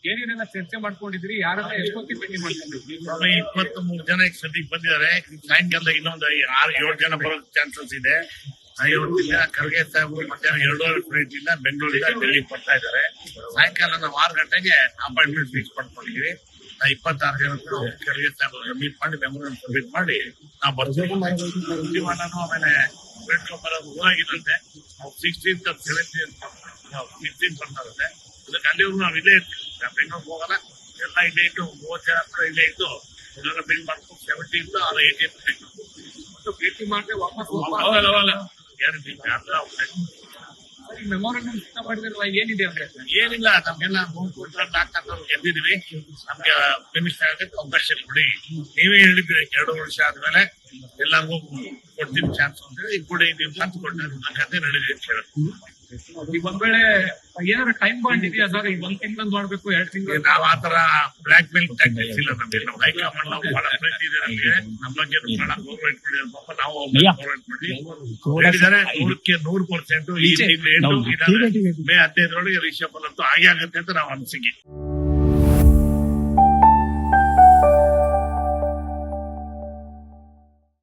ಏನೇನೆಲ್ಲ ಚರ್ಚೆ ಮಾಡ್ಕೊಂಡಿದ್ರಿ, ಯಾರೆಲ್ಲ ಎಷ್ಟೊತ್ತಿಗೆ ಭೇಟಿ ಮಾಡ್ಕೊಂಡಿದ್ರಿ? 23 ಜನ ಈಗ ಸದ್ಯಕ್ಕೆ ಬಂದಿದ್ದಾರೆ. ಸಾಯಂಕಾಲ ಇನ್ನೊಂದು 6-7 ಜನ ಬರೋ ಚಾನ್ಸಸ್ ಇದೆ. ಇವತ್ತಿನ ಖರ್ಗೆ ಸಾಹೇಬರು ಮಧ್ಯಾಹ್ನ 2:30 ಫ್ಲೈಟ್ ಇಂದ ಬೆಂಗಳೂರಿಂದ ಡೆಲ್ಲಿಗೆ ಬರ್ತಾ ಇದ್ದಾರೆ. ಸಾಯಂಕಾಲ ನಾವು 6 ಗಂಟೆಗೆ ಅಪಾಯಿಂಟ್ಮೆಂಟ್ ಫಿಕ್ಸ್ ಮಾಡ್ಕೊಂಡಿದ್ವಿ. 26 ಜನ ಖರ್ಗೆ ಸಾಹೇಬ್ ಮೀಟ್ ಮಾಡಿ ಮೆಮೊರಲ್ ಸಬ್ಮಿಟ್ ಮಾಡಿ ನಾವು ಬರ್ತೀವಿ. ಆಮೇಲೆ ಬೆಂಗಳೂರು ಬರೋದು ಊರಾಗಿರುತ್ತೆ. 16th 17th ಬರ್ತಾರಂತೆ. ಅದಕ್ಕೆ ಅಲ್ಲಿವರೆಗೂ ನಾವು ಇಲ್ಲೇ ಇರ್ತೀವಿ. ಬೆಂಗಳೂರಿಗೆ ಹೋಗಲ್ಲ, ಎಲ್ಲ ಇಲ್ಲೇ ಇದ್ದು 30 ಜನ ಹತ್ರ ಇಲ್ಲೇ ಇದ್ದು ಇದೆಲ್ಲ ಬಿಲ್ ಮಾಡ್ಕೊಂಡು 17th 18th ಭೇಟಿ ಮಾಡಿದ್ರೆ ವಾಪಸ್ ಮೆಮೊರಂಡಮ್ ಇಷ್ಟ ಮಾಡಿದ್ರಲ್ಲ, ಏನಿದೆ ಅಂದ್ರೆ? ಏನಿಲ್ಲ, ನಮ್ಗೆಲ್ಲ 3 ಕೋಟಿ ಗೆದ್ದಿದ್ವಿ. ನಮ್ಗೆ ಮಿನಿಸ್ಟರ್ ಆಗಕ್ಕೆ ಅವಕಾಶ ಕೊಡಿ. ನೀವೇ ಹೇಳಿದ್ರಿ 2 ವರ್ಷ ಆದ್ಮೇಲೆ ಎಲ್ಲರಿಗೂ ಕೊಡ್ತೀನಿ ಚಾನ್ಸ್ ಅಂತ ಹೇಳಿ ಕೊಡಿ. ನೀವು ಚಾನ್ಸ್ ಕೊಟ್ಟರೆ ನನ್ನ ಕತೆ ನಡೆದಿದೆ ಅಂತ ಹೇಳಿ. ಈಗ ಒಂದ್ ವೇಳೆ ಏನಾದ್ರು ಟೈಮ್ ಬಾಂಡ್ ಇದೆಯಾ ಸರ್? ಈಗ 1 ತಿಂಗಳು ಮಾಡ್ಬೇಕು, 2 ತಿಂಗಳು? ನಾವ್ ಆತರ ಬ್ಲಾಕ್ ಮೇಲ್ ಟ್ಯಾಕ್ಟಿಕ್ಸ್ ಇಲ್ಲ ನಮ್ಗೆ. ನಾವು ಹೈಕಮಾಂಡ್ ನಾವು ಬಹಳ ಪ್ರೀತಿ ಇದೆ ನಮ್ಗೆ. ನಮ್ಮ ಬಗ್ಗೆ ಬಹಳ ಗೌರ್ಮೆಂಟ್ ಮಾಡಿ ನಾವು ಗೌರ್ಮೆಂಟ್ ಮಾಡಿ ಹೇಳಿದ್ದಾರೆ. 100ಕ್ಕೆ 100% ಈ ತಿಂಗಳು May 15ರೊಳಗೆ ರಿಷಬ್ ಅಂತೂ ಆಗೇ ಆಗುತ್ತೆ ಅಂತ ನಾವು ಅನ್ಸಿಕೆ.